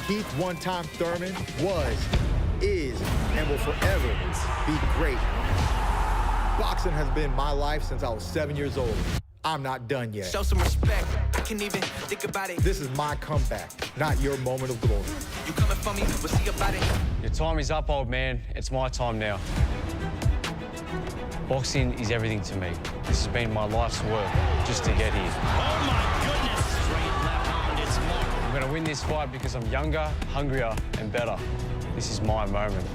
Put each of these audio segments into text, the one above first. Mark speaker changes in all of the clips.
Speaker 1: Keith one-time Thurman was, is, and will forever be great. Boxing has been my life since I was 7 years old. I'm not done yet.
Speaker 2: Show some respect. I can't even think about it.
Speaker 1: This is my comeback, not your moment of glory.
Speaker 2: You coming for me? We'll see about it.
Speaker 3: Your time is up, old man. It's my time now. Boxing is everything to me. This has been my life's work just to get here.
Speaker 4: Oh my goodness! Straight left hand, it's marked.
Speaker 3: I'm gonna win this fight because I'm younger, hungrier, and better. This is my moment.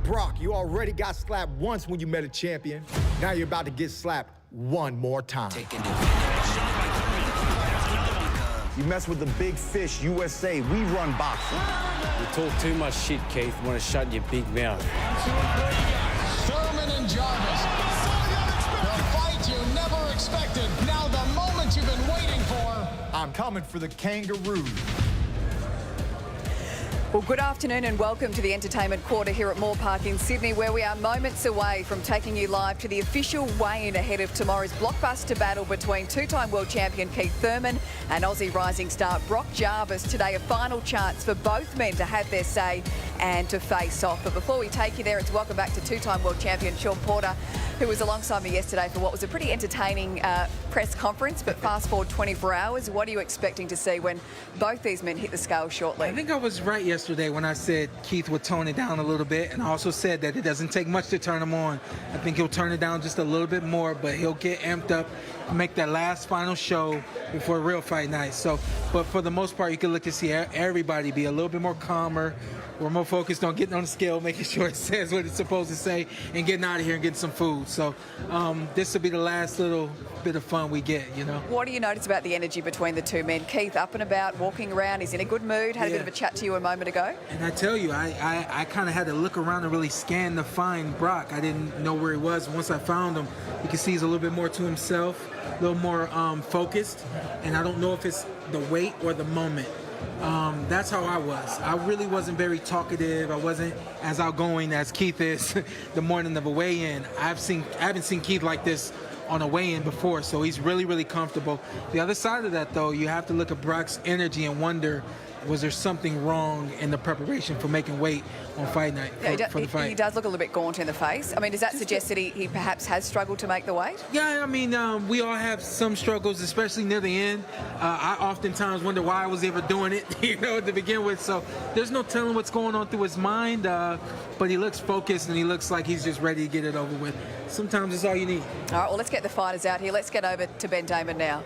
Speaker 1: Brock, you already got slapped once when you met a champion. Now you're about to get slapped one more time.
Speaker 5: You mess with the big fish, USA. We run boxing.
Speaker 3: You talk too much shit, Keith. You want to shut your big mouth.
Speaker 6: Thurman and Jarvis. The fight you never expected. Now the moment you've been waiting for.
Speaker 1: I'm coming for the kangaroo.
Speaker 7: Well, good afternoon and welcome to the Entertainment Quarter here at Moore Park in Sydney, where we are moments away from taking you live to the official weigh-in ahead of tomorrow's blockbuster battle between two-time world champion Keith Thurman and Aussie rising star Brock Jarvis. Today, a final chance for both men to have their say and to face off. But before we take you there, it's welcome back to two-time world champion Sean Porter, who was alongside me yesterday for what was a pretty entertaining press conference. But fast forward 24 hours, what are you expecting to see when both these men hit the scale shortly?
Speaker 8: I think I was right yesterday when I said Keith would tone it down a little bit, and I also said that it doesn't take much to turn him on. I think he'll turn it down just a little bit more, but he'll get amped up and make that last final show before real fight night. So, but for the most part, you can look to see everybody be a little bit more calmer. We're more focused on getting on the scale, making sure it says what it's supposed to say, and getting out of here and getting some food. So this will be the last little bit of fun we get, you know.
Speaker 7: What do you notice about the energy between the two men? Keith up and about, walking around, he's in a good mood, had a bit of a chat to you a moment ago.
Speaker 8: And I tell you, I kind of had to look around and really scan to find Brock. I didn't know where he was. Once I found him, you can see he's a little bit more to himself, a little more focused, and I don't know if it's the weight or the moment. That's how I was. I really wasn't very talkative. I wasn't as outgoing as Keith is the morning of a weigh-in. I haven't seen Keith like this on a weigh-in before, so he's really, really comfortable. The other side of that, though, you have to look at Brock's energy and wonder, was there something wrong in the preparation for making weight on fight night for the fight?
Speaker 7: He does look a little bit gaunt in the face. I mean, does that suggest that he perhaps has struggled to make the weight?
Speaker 8: Yeah, I mean, we all have some struggles, especially near the end. I oftentimes wonder why I was ever doing it, you know, to begin with. So there's no telling what's going on through his mind, but he looks focused and he looks like he's just ready to get it over with. Sometimes it's all you need.
Speaker 7: All right, well, let's get the fighters out here. Let's get over to Ben Damon now.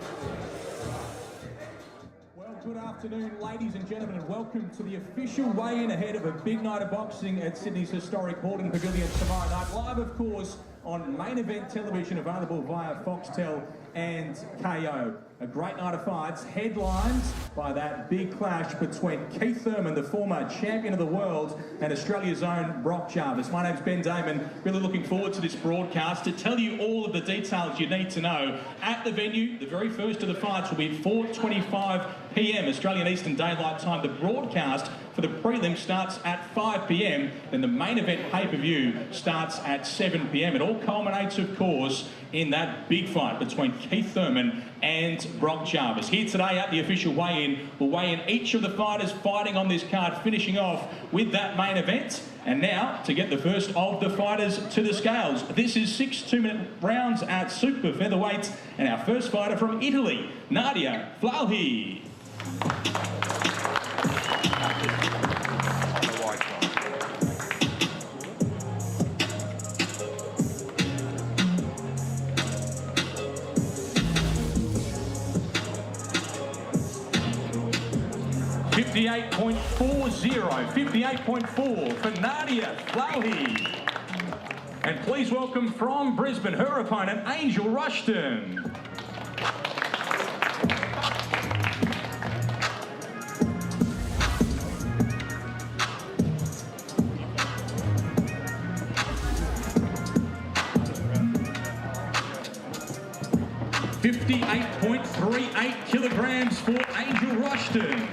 Speaker 9: Good afternoon, ladies and gentlemen, and welcome to the official weigh-in ahead of a big night of boxing at Sydney's historic Hordern Pavilion tomorrow night. Live, of course, on main event television, available via Foxtel and KO. A great night of fights, headlined by that big clash between Keith Thurman, the former champion of the world, and Australia's own Brock Jarvis. My name's Ben Damon. Really looking forward to this broadcast to tell you all of the details you need to know. At the venue, the very first of the fights will be 4:25 p.m. Australian Eastern Daylight Time. The broadcast for the prelim starts at 5 p.m. Then the main event pay-per-view starts at 7 p.m. It all culminates, of course, in that big fight between Keith Thurman and Brock Jarvis. Here today at the official weigh-in, we'll weigh in each of the fighters fighting on this card, finishing off with that main event. And now, to get the first of the fighters to the scales. This is 6 2-minute rounds at super featherweight. And our first fighter from Italy, Nadia Flauhi. 58.4 for Nadia Flauhi. And please welcome from Brisbane, her opponent, Angel Rushton. .38 kilograms for Angel Rushton.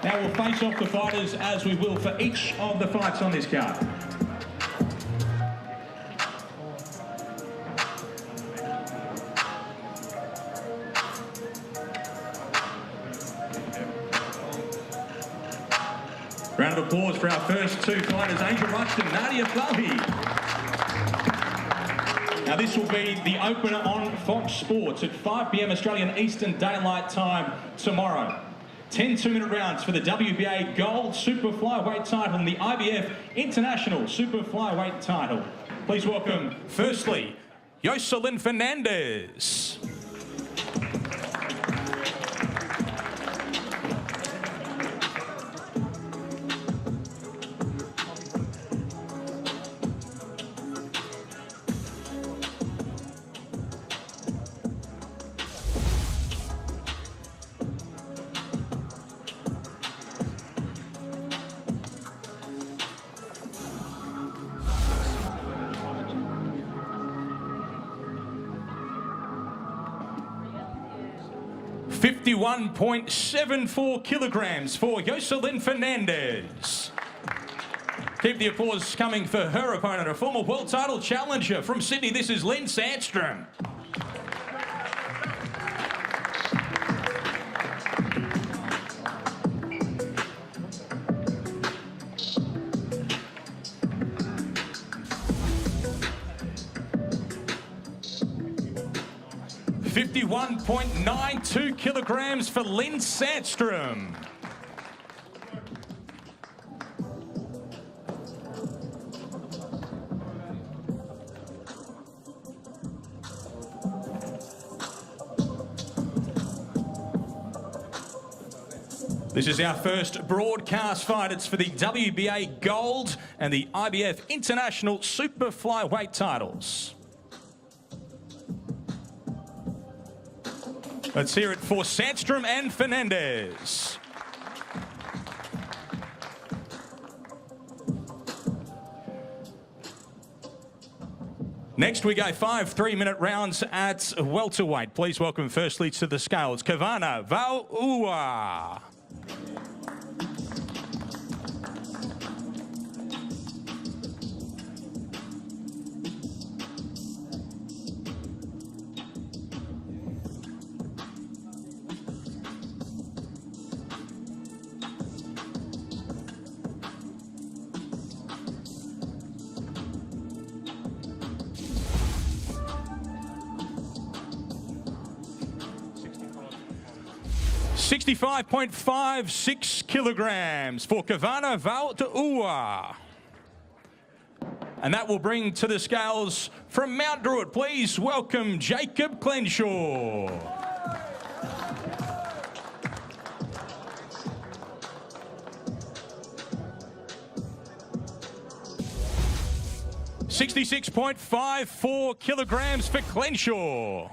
Speaker 9: Now we'll face off the fighters as we will for each of the fights on this card. Round of applause for our first two fighters, Angel Rushton and Nadia Flahi. Now this will be the opener on Fox Sports at 5 p.m. Australian Eastern Daylight Time tomorrow. 10 2-minute rounds for the WBA Gold Super Flyweight title and the IBF International Super Flyweight title. Please welcome, firstly, Jocelyn Fernandez. .74 kilograms for Jocelyn Fernandez. Keep the applause coming for her opponent, a former world title challenger from Sydney. This is Lynn Sandstrom. .92 kilograms for Lynn Sandstrom. This is our first broadcast fight. It's for the WBA Gold and the IBF International Super Flyweight titles. Let's hear it for Sandstrom and Fernandez. Next we go 5 3-minute rounds at welterweight. Please welcome firstly to the scales, Kavana Vauua. 65.56 kilograms for Kavana Vauua. And that will bring to the scales from Mount Druitt. Please welcome Jacob Clenshaw. $66.54 kilograms for Clenshaw.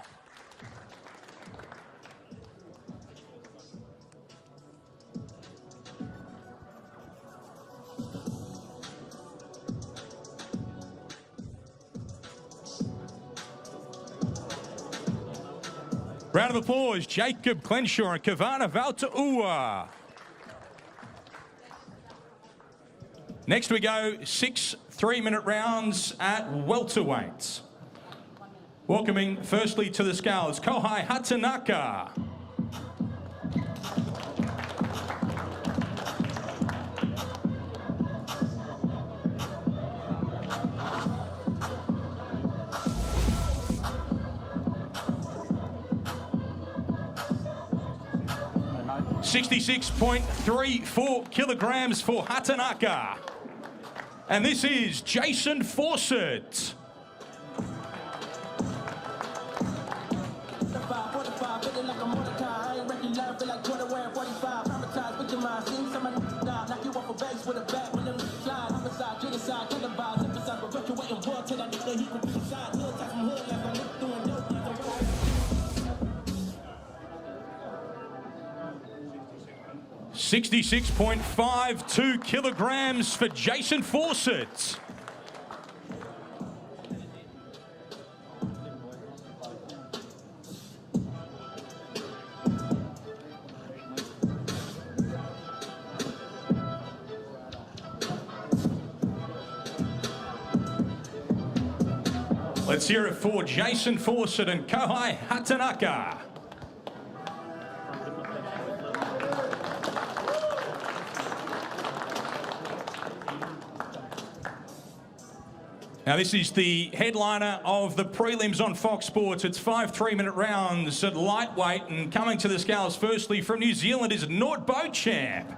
Speaker 9: Round of applause, Jacob Clenshaw and Kavana Vauua. Next we go 6 3-minute rounds at welterweight. Welcoming firstly to the scales, Kohai Hatanaka. $66.34 kilograms for Hatanaka. And this is Jason Fawcett. $66.52 kilograms for Jason Fawcett. Let's hear it for Jason Fawcett and Kohai Hatanaka. Now, this is the headliner of the prelims on Fox Sports. It's 5 3-minute rounds at lightweight, and coming to the scales firstly from New Zealand is Nort Beauchamp.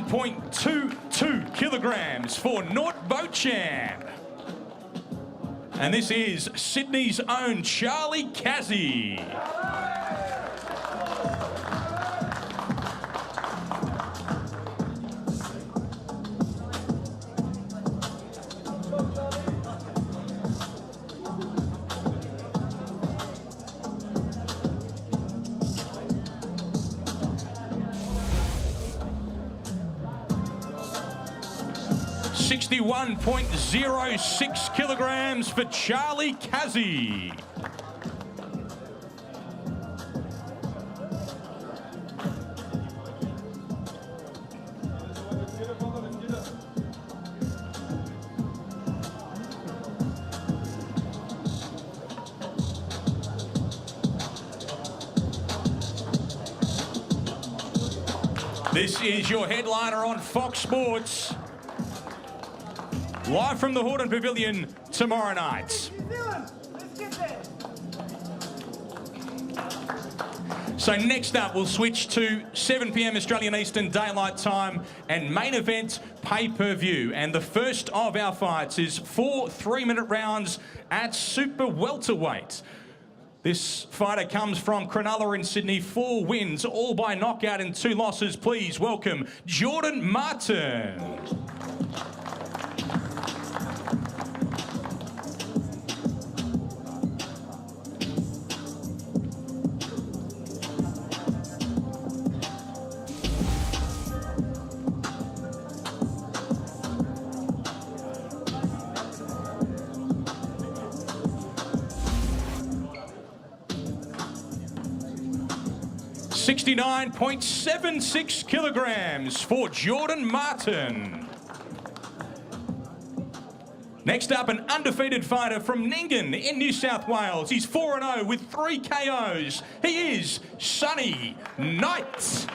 Speaker 9: .22 kilograms for Nort Beauchamp. And this is Sydney's own Charlie Kazzy. .06 kilograms for Charlie Kazzy. This is your headliner on Fox Sports. Live from the Horton Pavilion tomorrow night. So next up, we'll switch to 7 p.m. Australian Eastern Daylight Time and main event pay-per-view. And the first of our fights is 4 3-minute rounds at super welterweight. This fighter comes from Cronulla in Sydney, 4 wins, all by knockout and 2 losses. Please welcome Jordan Martin. 69.76 kilograms for Jordan Martin. Next up, an undefeated fighter from Nyngan in New South Wales. He's 4-0 with 3 KOs. He is Sonny Knight.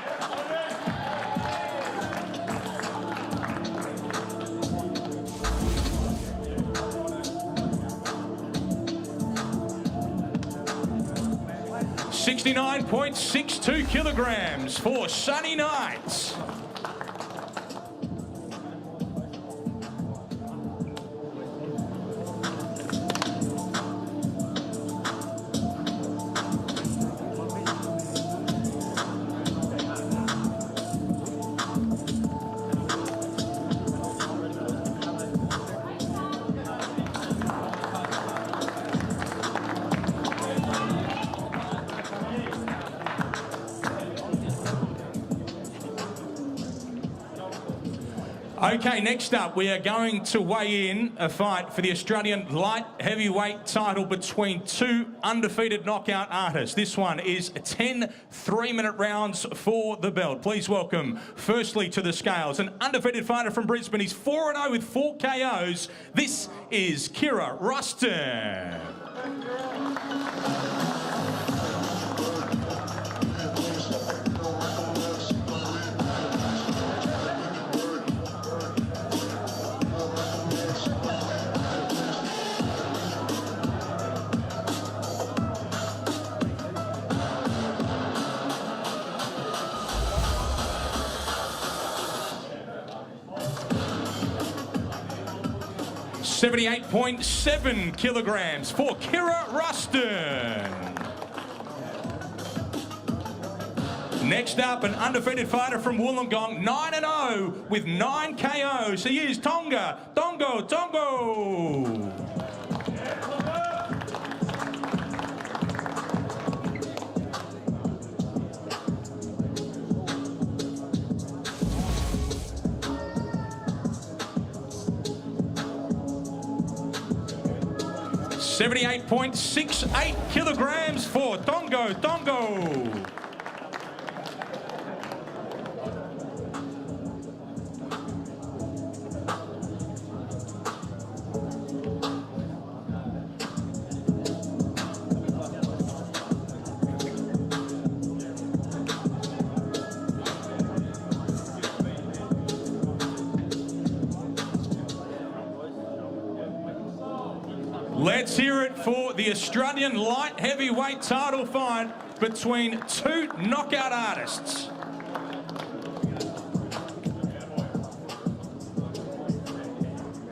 Speaker 9: .62 kilograms for Sonny Knight. Okay, next up, we are going to weigh in a fight for the Australian light heavyweight title between 2 undefeated knockout artists. This one is 10 3-minute rounds for the belt. Please welcome, firstly to the scales, an undefeated fighter from Brisbane. He's 4-0 with 4 KOs. This is Kira Ruston. 78.7 kilograms for Kira Ruston. Next up, an undefeated fighter from Wollongong, 9-0 with 9 KOs. He is Tonga Tongo. 78.68 kilograms for Tongo. Let's hear it for the Australian light heavyweight title fight between two knockout artists.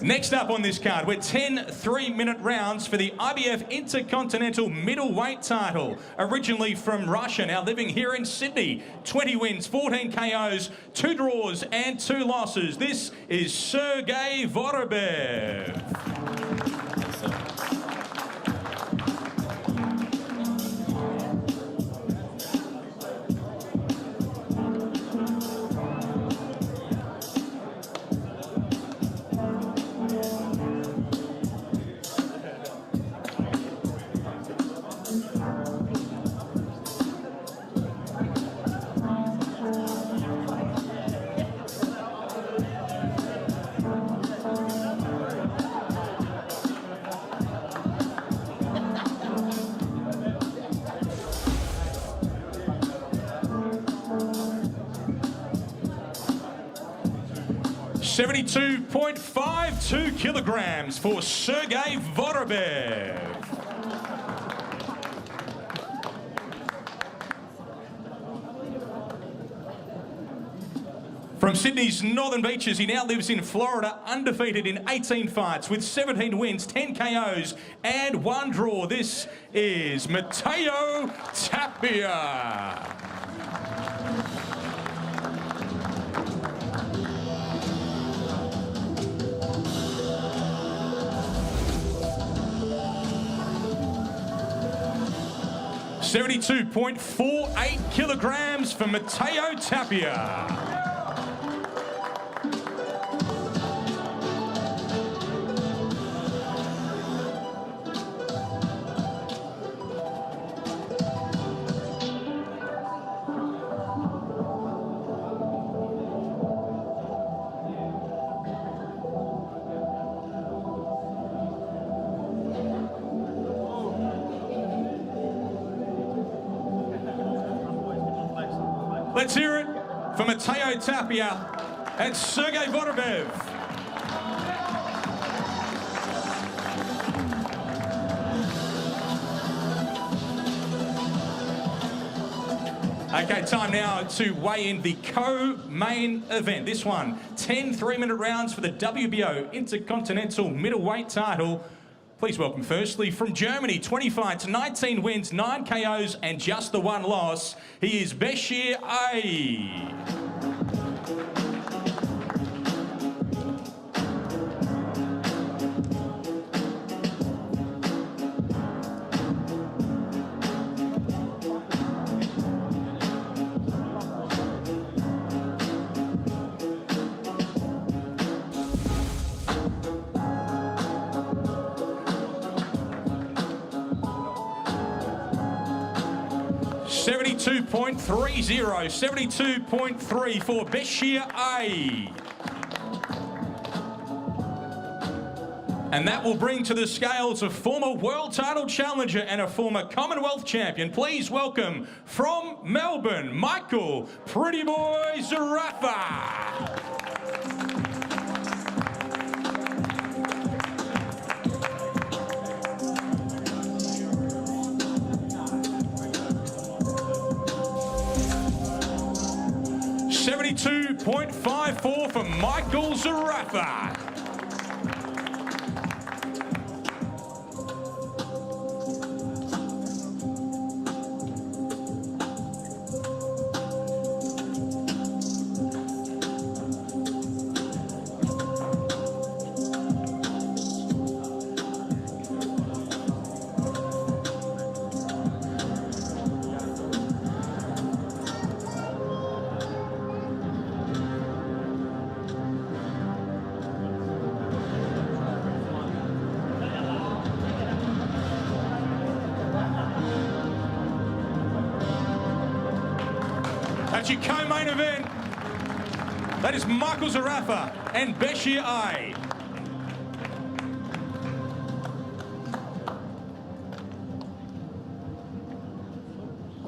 Speaker 9: Next up on this card, we're 10 3-minute rounds for the IBF Intercontinental middleweight title. Originally from Russia, now living here in Sydney. 20 wins, 14 KOs, 2 draws and 2 losses. This is Sergey Vorobev. 72.52 kilograms for Sergey Vorobev. From Sydney's northern beaches, he now lives in Florida, undefeated in 18 fights with 17 wins, 10 KOs and 1 draw. This is Matteo Tapia. $72.48 kilograms for Matteo Tapia. Let's hear it for Matteo Tapia and Sergey Vorobev. Okay, time now to weigh in the co-main event. This one, 10 3-minute rounds for the WBO Intercontinental middleweight title. Please welcome firstly from Germany, 20 fights, 19 wins, 9 KOs and just the 1 loss. He is Bashir A. 72.3 for Bashir A. And that will bring to the scales a former world title challenger and a former Commonwealth champion. Please welcome from Melbourne, Michael Pretty Boy Zarafa. $72.54 for Michael Zarafa. That's your co-main event. That is Michael Zarafa and Bashir A.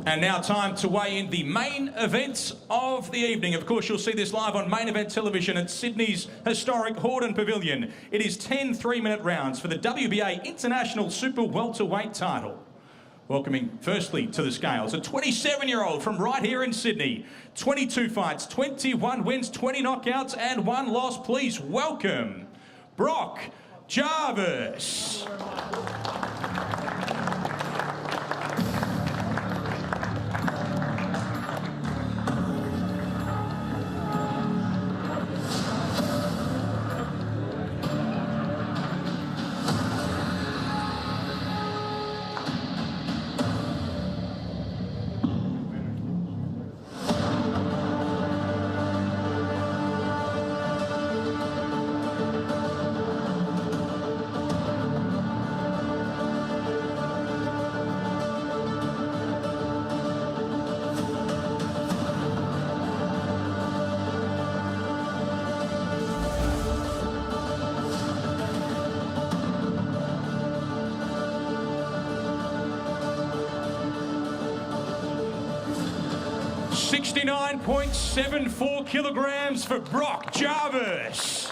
Speaker 9: And now time to weigh in the main events of the evening. Of course, you'll see this live on Main Event Television at Sydney's historic Hordern Pavilion. It is 10 3-minute rounds for the WBA International Super Welterweight title. Welcoming firstly to the scales, a 27-year-old from right here in Sydney. 22 fights, 21 wins, 20 knockouts and 1 loss. Please welcome Brock Jarvis. 69.74 kilograms for Brock Jarvis.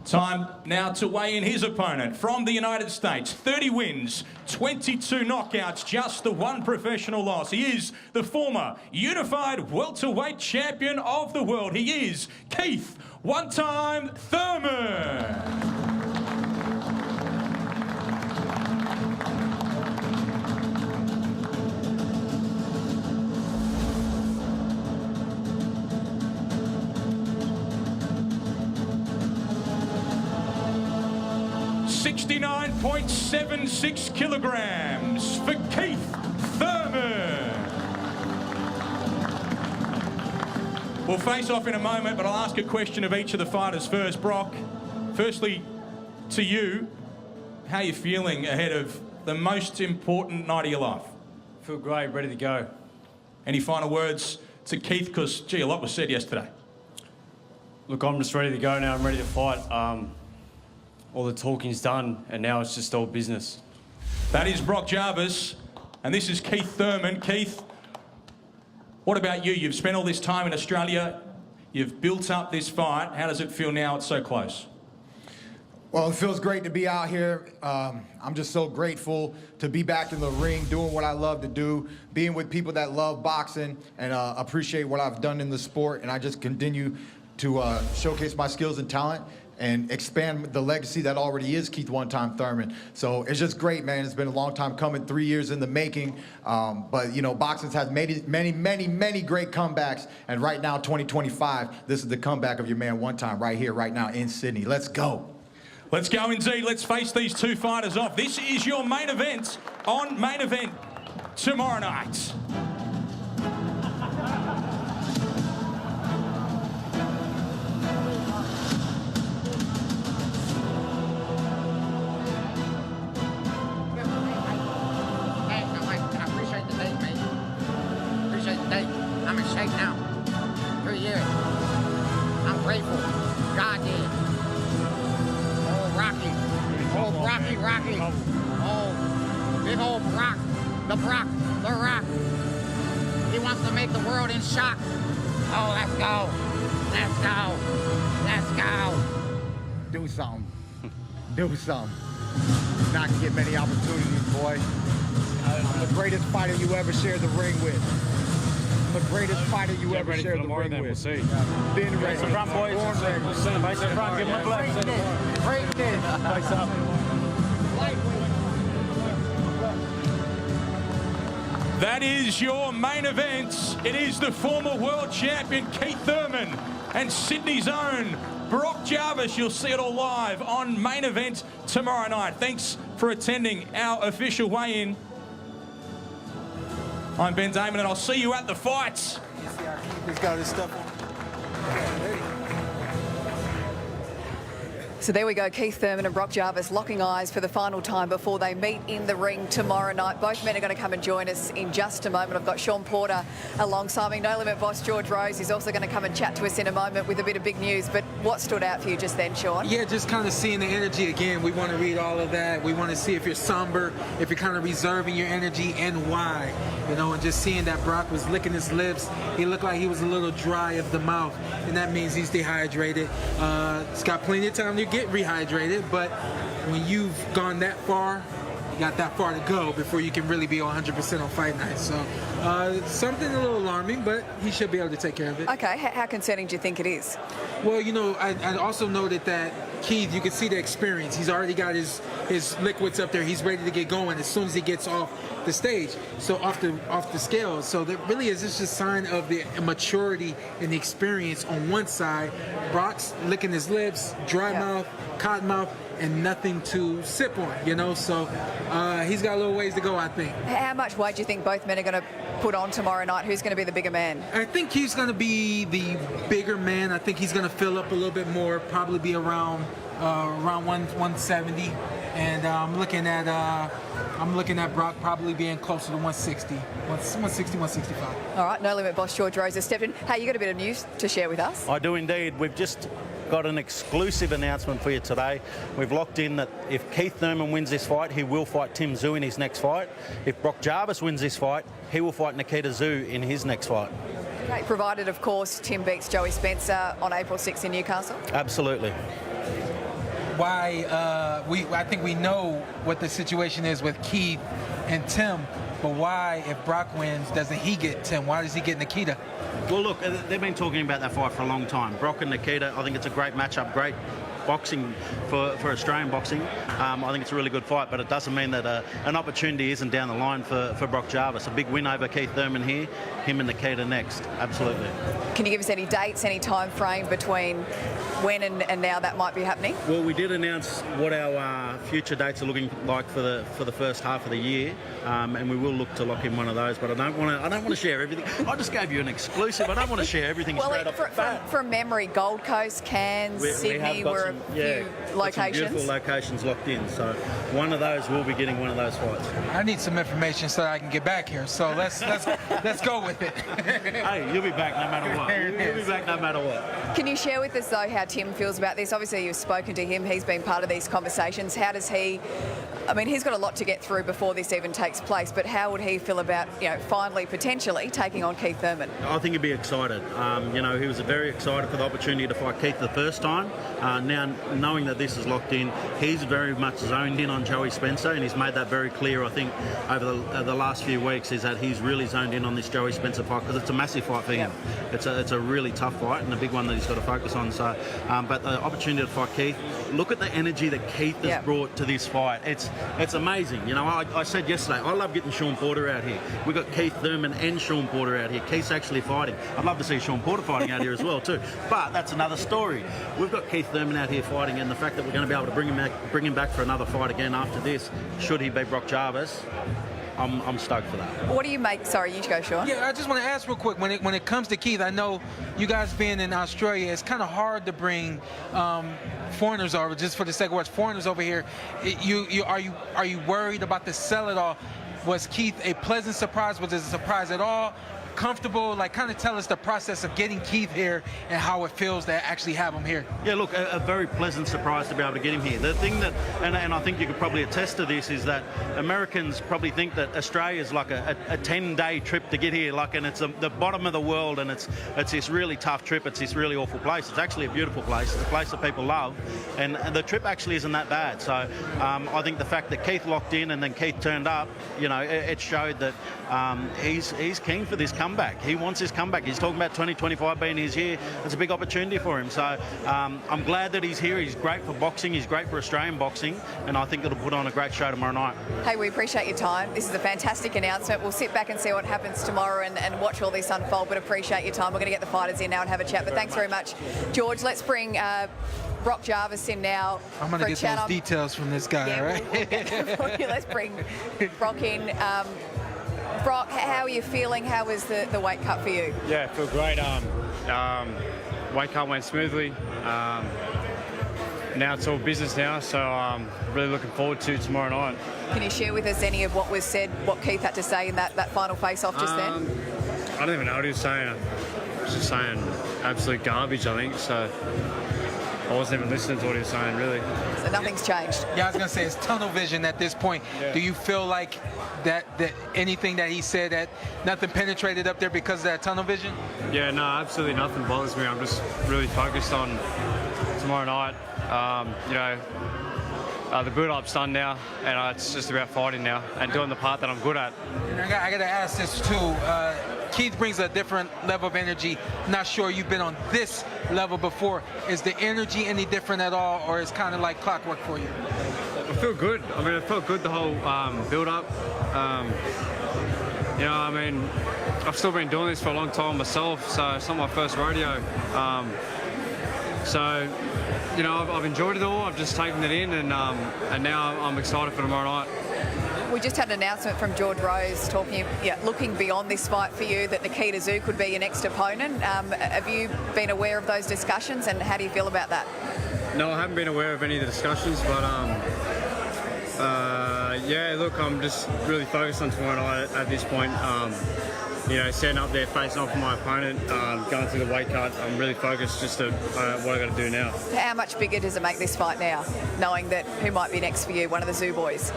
Speaker 9: Time now to weigh in his opponent from the United States. 30 wins, 22 knockouts, just the 1 professional loss. He is the former unified welterweight champion of the world. He is Keith one-time Thurman. 69.76 kilograms for Keith Thurman. We'll face off in a moment, but I'll ask a question of each of the fighters first. Brock, firstly to you, how are you feeling ahead of the most important night of your life?
Speaker 3: Feel great, ready to go.
Speaker 9: Any final words to Keith? Because, gee, a lot was said yesterday.
Speaker 3: Look, I'm just ready to go now. I'm ready to fight. All the talking's done, and now it's just all business.
Speaker 9: That is Brock Jarvis, and this is Keith Thurman. Keith, what about you? You've spent all this time in Australia. You've built up this fight. How does it feel now it's so close?
Speaker 1: Well, it feels great to be out here. I'm just so grateful to be back in the ring, doing what I love to do, being with people that love boxing and appreciate what I've done in the sport. And I just continue to showcase my skills and talent and expand the legacy that already is Keith one-time Thurman. So it's just great, man. It's been a long time coming, 3 years in the making. But, you know, boxing's had many great comebacks. And right now, 2025, this is the comeback of your man one time right here, right now in Sydney. Let's go.
Speaker 9: Let's go indeed. Let's face these two fighters off. This is your main event on Main Event tomorrow night.
Speaker 10: Now, 3 years. I'm grateful. God did. Oh, Rocky. Oh, Rocky. Oh, big old Brock. The Rock. He wants to make the world in shock. Oh, let's go.
Speaker 1: Do something. Do something. Not gonna get many opportunities, boy. I'm the greatest fighter you ever shared the ring with. The greatest fighter you ever shared the ring with.
Speaker 3: We'll see.
Speaker 1: Been ready.
Speaker 3: Front, boys.
Speaker 1: Born ready.
Speaker 3: Front, give him a blast. Face up.
Speaker 9: That is your main event. It is the former world champion Keith Thurman and Sydney's own Brock Jarvis. You'll see it all live on Main Event tomorrow night. Thanks for attending our official weigh-in. I'm Ben Damon, and I'll see you at the fights.
Speaker 5: He's got his stuff on.
Speaker 7: So there we go, Keith Thurman and Brock Jarvis locking eyes for the final time before they meet in the ring tomorrow night. Both men are going to come and join us in just a moment. I've got Sean Porter alongside me. No Limit boss George Rose is also going to come and chat to us in a moment with a bit of big news. But what stood out for you just then, Sean?
Speaker 8: Yeah, just kind of seeing the energy again. We want to read all of that. We want to see if you're somber, if you're kind of reserving your energy, and why. You know, and just seeing that Brock was licking his lips. He looked like he was a little dry of the mouth, and that means he's dehydrated. He's got plenty of time to get rehydrated, but when you've gone that far, you got that far to go before you can really be 100% on fight night. So something a little alarming, but he should be able to take care of it.
Speaker 7: Okay, how concerning do you think it is?
Speaker 8: Well, you know, I also noted that Keith, you can see the experience. He's already got his liquids up there. He's ready to get going as soon as he gets off the stage, so off the scales. So there really is just a sign of the maturity and the experience on one side. Brock's licking his lips, dry mouth, cotton mouth, and nothing to sip on, you know, so he's got a little ways to go, I think.
Speaker 7: How much weight do you think both men are going to put on tomorrow night? Who's going to be the bigger man?
Speaker 8: I think he's going to be the bigger man. I think he's going to fill up a little bit more, probably be around 170, and I'm looking at Brock probably being closer to 160, 165.
Speaker 7: All right, No Limit boss George Rose has stepped in. Hey, you got a bit of news to share with us?
Speaker 11: I do indeed. We've just got an exclusive announcement for you today. We've locked in that if Keith Thurman wins this fight, he will fight Tim Tszyu in his next fight. If Brock Jarvis wins this fight, he will fight Nikita Tszyu in his next fight.
Speaker 7: Okay, provided, of course, Tim beats Joey Spencer on April 6th in Newcastle.
Speaker 11: Absolutely.
Speaker 8: Why I think we know what the situation is with Keith and Tim, but why, if Brock wins, doesn't he get Tim? Why does he get Nikita?
Speaker 11: Well, look, they've been talking about that fight for a long time. Brock and Nikita, I think it's a great matchup, great boxing for Australian boxing. I think it's a really good fight, but it doesn't mean that an opportunity isn't down the line for Brock Jarvis. A big win over Keith Thurman here, him and Nikita next. Absolutely.
Speaker 7: Can you give us any dates, any time frame between when and now that might be happening?
Speaker 11: Well, we did announce what our future dates are looking like for the first half of the year, and we will look to lock in one of those. But I don't want to share everything. I just gave you an exclusive. I don't want to share everything straight off the bat.
Speaker 7: From memory, Gold Coast, Cairns, Sydney were a few locations.
Speaker 11: Some beautiful locations locked in. So one of those will be getting one of those fights.
Speaker 8: I need some information so that I can get back here. So let's go with it.
Speaker 11: Hey, you'll be back no matter what. You'll be back no matter what.
Speaker 7: Can you share with us though how Tim feels about this? Obviously, you've spoken to him. He's been part of these conversations. How does he? I mean, he's got a lot to get through before this even takes place. But how would he feel about, you know, finally potentially taking on Keith Thurman?
Speaker 11: I think he'd be excited. You know, he was very excited for the opportunity to fight Keith the first time. Now, knowing that this is locked in, he's very much zoned in on Joey Spencer, and he's made that very clear, I think, over the last few weeks, is that he's really zoned in on this Joey Spencer fight because it's a massive fight for him. It's a really tough fight and a big one that he's got to focus on. So, but the opportunity to fight Keith, look at the energy that Keith has brought to this fight. It's amazing. You know, I said yesterday, I love getting Sean Porter out here. We've got Keith Thurman and Sean Porter out here. Keith's actually fighting. I'd love to see Sean Porter fighting out here as well too. But that's another story. We've got Keith Thurman out here fighting, and the fact that we're going to be able to bring him back for another fight again after this, should he beat Brock Jarvis, I'm stoked for that.
Speaker 7: What do you make? Sorry, you go, Sean.
Speaker 8: Yeah, I just want to ask real quick. When it comes to Keith, I know you guys being in Australia, it's kind of hard to bring foreigners over. Just for the sake of words, foreigners over here. Are you worried about the sell at all? Was Keith a pleasant surprise? Was it a surprise at all? Comfortable? Like, kind of tell us the process of getting Keith here and how it feels to actually have him here.
Speaker 11: Yeah, look, a very pleasant surprise to be able to get him here. The thing that, and I think you could probably attest to this, is that Americans probably think that Australia is like a 10-day trip to get here, like, and it's the bottom of the world, and it's this really tough trip. It's this really awful place. It's actually a beautiful place. It's a place that people love, and the trip actually isn't that bad. So I think the fact that Keith locked in and then Keith turned up, you know, it showed that he's keen for this comeback. He wants his comeback. He's talking about 2025 being his year. It's a big opportunity for him. So I'm glad that he's here. He's great for boxing. He's great for Australian boxing, and I think it'll put on a great show tomorrow night.
Speaker 7: Hey, we appreciate your time. This is a fantastic announcement. We'll sit back and see what happens tomorrow and watch all this unfold, but appreciate your time. We're going to get the fighters in now and have a chat, but thanks very much. George, let's bring Brock Jarvis in now.
Speaker 8: I'm going to get those details from this guy, right?
Speaker 7: We'll get them for you. Let's bring Brock in. Brock, how are you feeling? How was the weight cut for you?
Speaker 3: Yeah, I feel great. Weight cut went smoothly. now it's all business now, so really looking forward to tomorrow night.
Speaker 7: Can you share with us any of what was said, what Keith had to say in that final face-off just then?
Speaker 3: I don't even know what he was saying. He was just saying absolute garbage, I think, so I wasn't even listening to what he was saying, really.
Speaker 7: So nothing's changed.
Speaker 8: Yeah, I was gonna say it's tunnel vision at this point.
Speaker 3: Yeah.
Speaker 8: Do you feel like that anything that he said, that nothing penetrated up there because of that tunnel vision?
Speaker 3: Yeah, no, absolutely nothing bothers me. I'm just really focused on tomorrow night. The build-up's done now, and it's just about fighting now and doing the part that I'm good at.
Speaker 8: And I got to ask this too. Keith brings a different level of energy. Not sure you've been on this level before. Is the energy any different at all, or is kind of like clockwork for you?
Speaker 3: I feel good. I mean, I felt good the whole build-up. I've still been doing this for a long time myself, so it's not my first rodeo. I've enjoyed it all. I've just taken it in, and now I'm excited for tomorrow night.
Speaker 7: We just had an announcement from George Rose looking beyond this fight for you, that Nikita Tszyu could be your next opponent. Have you been aware of those discussions, and how do you feel about that?
Speaker 3: No, I haven't been aware of any of the discussions, but I'm just really focused on tomorrow night at this point. Setting up there, facing off with my opponent, going through the weight cut. I'm really focused just to what I got to do now.
Speaker 7: How much bigger does it make this fight now, knowing that who might be next for you, one of the Tszyu boys?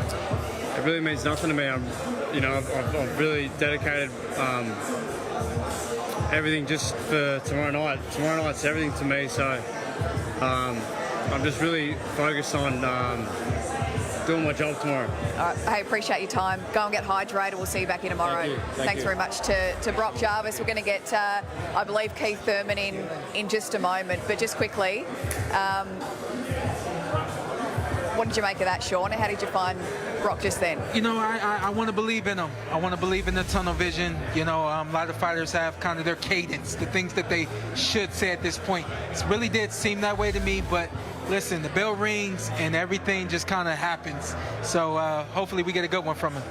Speaker 3: It really means nothing to me. I've really dedicated everything just for tomorrow night. Tomorrow night's everything to me, so I'm just really focused on doing my job tomorrow.
Speaker 7: All right, I appreciate your time. Go and get hydrated. We'll see you back here tomorrow.
Speaker 3: Thank you.
Speaker 7: Thanks very much to Brock Jarvis. We're going to get, I believe, Keith Thurman in just a moment. But just quickly, what did you make of that, Sean? How did you find Brock just then?
Speaker 8: I want to believe in him. I want to believe in the tunnel vision. A lot of fighters have kind of their cadence, the things that they should say at this point. It really did seem that way to me, but listen, the bell rings and everything just kind of happens. So hopefully we get a good one from him.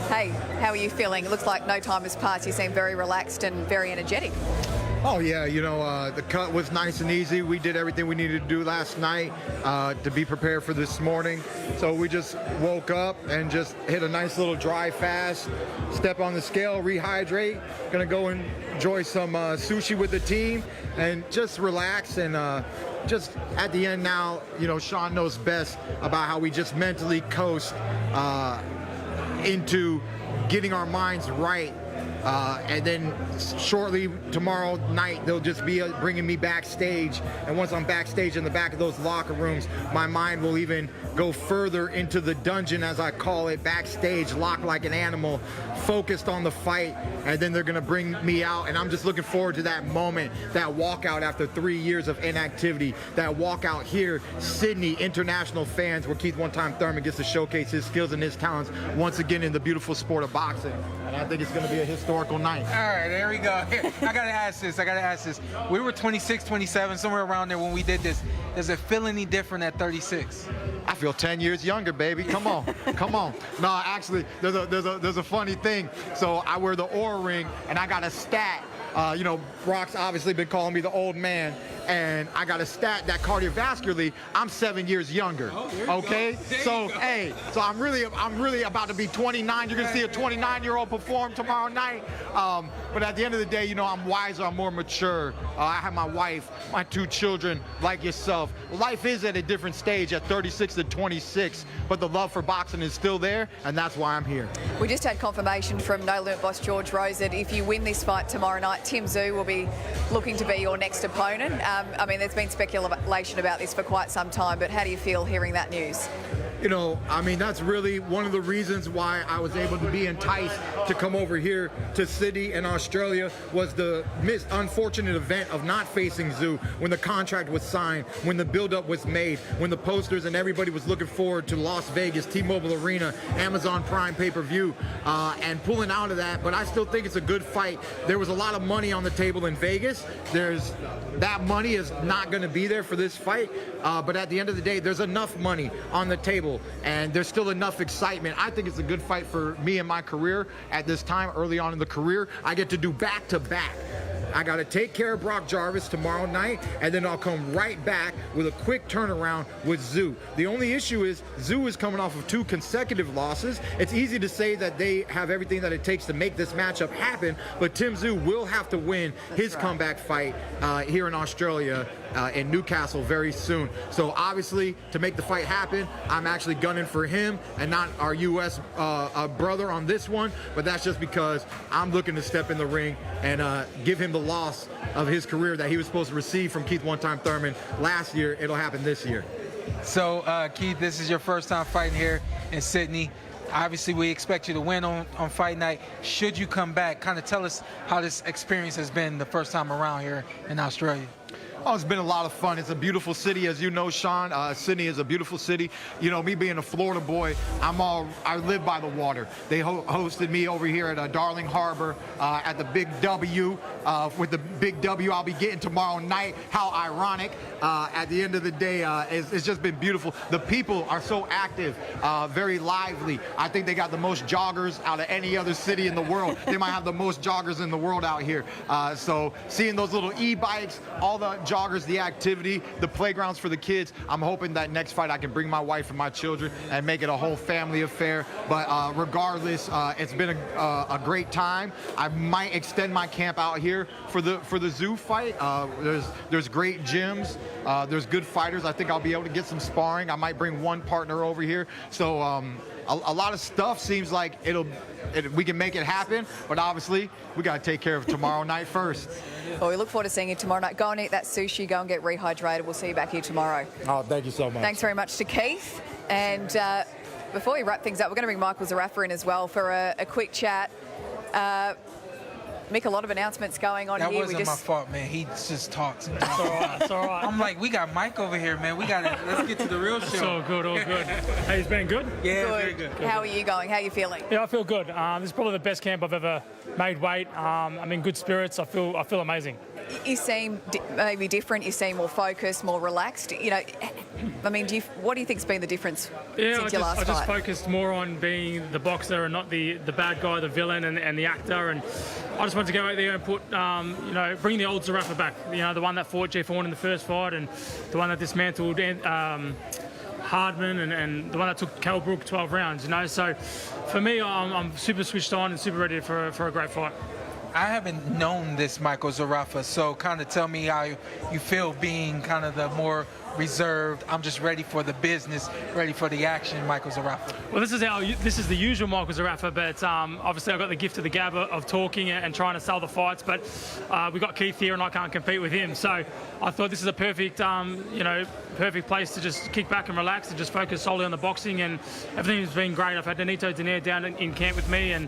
Speaker 7: Hey, how are you feeling? It looks like no time has passed. You seem very relaxed and very energetic.
Speaker 1: Oh yeah, the cut was nice and easy. We did everything we needed to do last night to be prepared for this morning. So we just woke up and just hit a nice little dry fast, step on the scale, rehydrate. Gonna go and enjoy some sushi with the team and just relax and just at the end now, Sean knows best about how we just mentally coast into getting our minds right. And then shortly tomorrow night, they'll just be bringing me backstage. And once I'm backstage in the back of those locker rooms, my mind will even go further into the dungeon, as I call it, backstage, locked like an animal, focused on the fight. And then they're going to bring me out. And I'm just looking forward to that moment, that walkout after 3 years of inactivity, that walkout here, Sydney, international fans, where Keith one-time Thurman gets to showcase his skills and his talents once again in the beautiful sport of boxing. And I think it's going to be a historical night.
Speaker 8: All right, there we go. Here, I got to ask this. We were 26, 27, somewhere around there when we did this. Does it feel any different at 36?
Speaker 1: I feel 10 years younger, baby. Come on, come on. No, actually, there's a funny thing. So I wear the Oura ring, and I got a stat. Brock's obviously been calling me the old man, and I got a stat that cardiovascularly, I'm 7 years younger. Okay, so I'm really about to be 29. You're gonna see a 29-year-old perform tomorrow night. But at the end of the day, I'm wiser, I'm more mature. I have my wife, my 2 children, like yourself. Life is at a different stage at 36 to 26, but the love for boxing is still there, and that's why I'm here.
Speaker 7: We just had confirmation from No Limit boss George Rose that if you win this fight tomorrow night, Tim Tszyu will be looking to be your next opponent. There's been speculation about this for quite some time, but how do you feel hearing that news?
Speaker 1: That's really one of the reasons why I was able to be enticed to come over here to Sydney in Australia, was the unfortunate event of not facing Tszyu when the contract was signed, when the buildup was made, when the posters and everybody was looking forward to Las Vegas, T-Mobile Arena, Amazon Prime pay-per-view, and pulling out of that. But I still think it's a good fight. There was a lot of money on the table in Vegas. That money is not going to be there for this fight, but at the end of the day, there's enough money on the table, and there's still enough excitement. I think it's a good fight for me and my career at this time, early on in the career. I get to do back-to-back I got to take care of Brock Jarvis tomorrow night, and then I'll come right back with a quick turnaround with Zoo. The only issue is Zoo is coming off of 2 consecutive losses. It's easy to say that they have everything that it takes to make this matchup happen, but Tim Zoo will have to win his comeback fight here in Australia in Newcastle very soon. So obviously, to make the fight happen, I'm actually gunning for him and not our U.S. Brother on this one, but that's just because I'm looking to step in the ring and give him the loss of his career that he was supposed to receive from Keith One-Time Thurman last year. It'll happen this year.
Speaker 8: So, Keith, this is your first time fighting here in Sydney. Obviously, we expect you to win on fight night. Should you come back, kind of tell us how this experience has been the first time around here in Australia.
Speaker 1: Oh, it's been a lot of fun. It's a beautiful city, as you know, Sean. Sydney is a beautiful city. You know, me being a Florida boy, I live by the water. They hosted me over here at Darling Harbor at the Big W. With the Big W I'll be getting tomorrow night. How ironic. At the end of the day, it's just been beautiful. The people are so active, very lively. I think they got the most joggers out of any other city in the world. They might have the most joggers in the world out here. So seeing those little e-bikes, all the joggers, the activity, the playgrounds for the kids. I'm hoping that next fight I can bring my wife and my children and make it a whole family affair. But regardless, it's been a great time. I might extend my camp out here for the Zoo fight. There's great gyms. There's good fighters. I think I'll be able to get some sparring. I might bring one partner over here. So a lot of stuff seems like we can make it happen, but obviously we got to take care of tomorrow night first.
Speaker 7: Well, we look forward to seeing you tomorrow night. Go and eat that sushi. Go and get rehydrated. We'll see you back here tomorrow.
Speaker 1: Oh, thank you so much.
Speaker 7: Thanks very much to Keith. And before we wrap things up, we're going to bring Michael Zarafa in as well for a quick chat. Mick, a lot of announcements going on
Speaker 8: here.
Speaker 7: That
Speaker 8: wasn't my fault, man. He just talks and talks. It's all right. I'm like, we got Mike over here, man. Let's get to the real show.
Speaker 12: It's all good, all good. Hey, he's been good?
Speaker 8: Yeah,
Speaker 7: good.
Speaker 8: very good.
Speaker 7: How are you going? How are you feeling?
Speaker 12: Yeah, I feel good. This is probably the best camp I've ever made weight. I'm in good spirits. I feel amazing.
Speaker 7: You seem maybe different. You seem more focused, more relaxed. You know, I mean, what do you think's been the difference since your last fight?
Speaker 12: I just focused more on being the boxer and not the bad guy, the villain, and the actor. And I just wanted to go out there and put, bring the old Zarafa back. You know, the one that fought Jeff Horn in the first fight, and the one that dismantled Hardman, and the one that took Kell Brook 12 rounds. You know, so for me, I'm super switched on and super ready for a great fight.
Speaker 8: I haven't known this Michael Zarafa, so kind of tell me how you feel being kind of the more reserved, I'm just ready for the business, ready for the action, Michael Zarafa.
Speaker 12: Well, this is the usual Michael Zarafa, but obviously I've got the gift of the gab of talking and trying to sell the fights, but we've got Keith here and I can't compete with him, so I thought this is a perfect, perfect place to just kick back and relax and just focus solely on the boxing, and everything's been great. I've had Danito Denier down in camp with me, and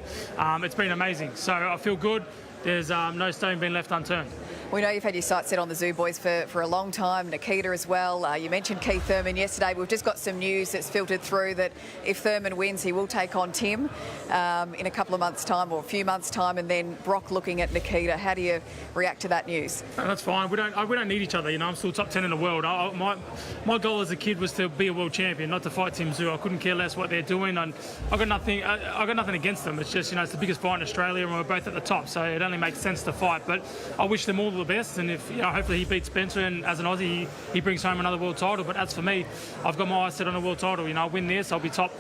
Speaker 12: it's been amazing, so I feel good. There's no stone being left unturned.
Speaker 7: We know you've had your sights set on the Zoo boys for a long time, Nikita as well. You mentioned Keith Thurman yesterday. We've just got some news that's filtered through that if Thurman wins, he will take on Tim in a couple of months' time or a few months' time, and then Brock looking at Nikita. How do you react to that news?
Speaker 12: That's fine. We don't need each other. You know, I'm still top 10 in the world. My goal as a kid was to be a world champion, not to fight Tim Zoo. I couldn't care less what they're doing, and I got nothing against them. It's just, it's the biggest fight in Australia, and we're both at the top, so it only makes sense to fight. But I wish them all the best, and if hopefully he beats Spencer, and as an Aussie he brings home another world title. But as for me, I've got my eyes set on a world title. I win this, I'll be top,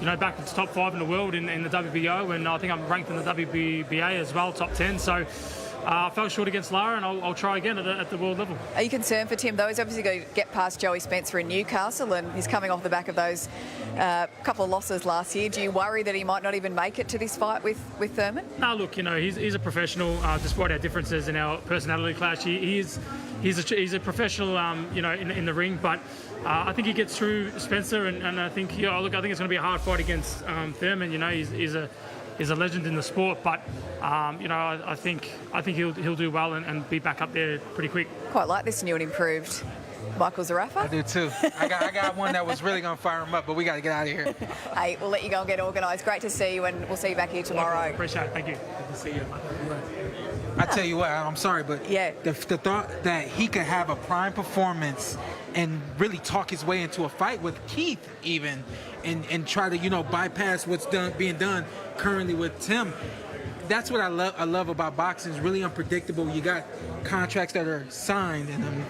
Speaker 12: back to top 5 in the world in the WBO, and I think I'm ranked in the WBA as well, top 10. So I fell short against Lara, and I'll try again at the world level.
Speaker 7: Are you concerned for Tim, though? He's obviously going to get past Joey Spencer in Newcastle, and he's coming off the back of those couple of losses last year. Do you worry that he might not even make it to this fight with Thurman?
Speaker 12: No, look, he's a professional. Despite our differences in our personality clash, he's a professional, in the ring. But I think he gets through Spencer, and I think, I think it's going to be a hard fight against Thurman. He's a legend in the sport, but I think he'll do well and be back up there pretty quick.
Speaker 7: Quite like this new and improved Michael Zarafa.
Speaker 8: I do too. I got one that was really going to fire him up, but we got to get out of here.
Speaker 7: Hey, we'll let you go and get organised. Great to see you, and we'll see you back here tomorrow.
Speaker 12: Appreciate it. Thank you.
Speaker 8: Good to see you. I tell you what, I'm sorry, but the thought that he could have a prime performance and really talk his way into a fight with Keith even, and try to bypass what's being done currently with Tim. that's what I love about boxing. It's really unpredictable. You got contracts that are signed, and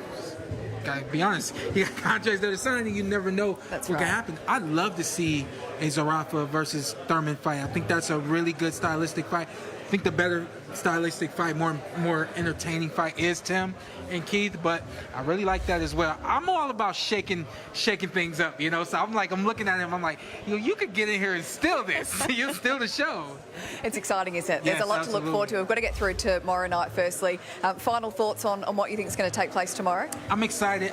Speaker 8: gotta be honest, you got contracts that are signed, and you never know what can happen. I'd love to see a Zarafa versus Thurman fight. I think that's a really good stylistic fight. I think the better stylistic fight, more entertaining fight is Tim and Keith, but I really like that as well. I'm all about shaking things up, you know. So I'm looking at him. I'm like, you could get in here and steal this. You'll steal the show.
Speaker 7: It's exciting, isn't it? There's
Speaker 8: Yes,
Speaker 7: a lot to look forward to. We've got to get through tomorrow night. Firstly, final thoughts on what you think is going to take place tomorrow?
Speaker 8: I'm excited.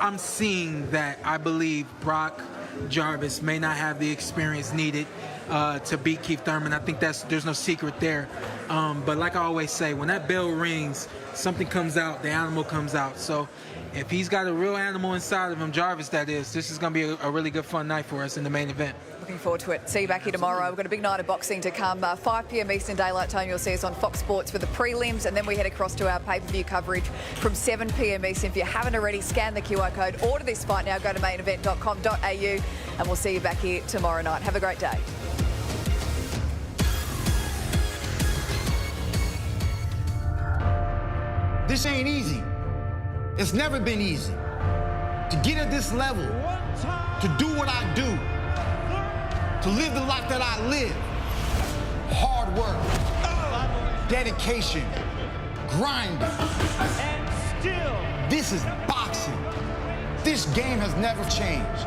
Speaker 8: I'm seeing that I believe Brock Jarvis may not have the experience needed to beat Keith Thurman. I think there's no secret there. But like I always say, when that bell rings, something comes out, the animal comes out. So if he's got a real animal inside of him, Jarvis that is, this is going to be a really good fun night for us in the main event.
Speaker 7: Looking forward to it. See you back here tomorrow. We've got a big night of boxing to come. 5 p.m. Eastern Daylight Time, you'll see us on Fox Sports for the prelims, and then we head across to our pay-per-view coverage from 7 p.m. Eastern. If you haven't already, scan the QR code, order this fight now, go to mainevent.com.au, and we'll see you back here tomorrow night. Have a great day.
Speaker 13: This ain't easy. It's never been easy. To get at this level, to do what I do, to live the life that I live. Hard work, dedication, grinding. And still, this is boxing. This game has never changed.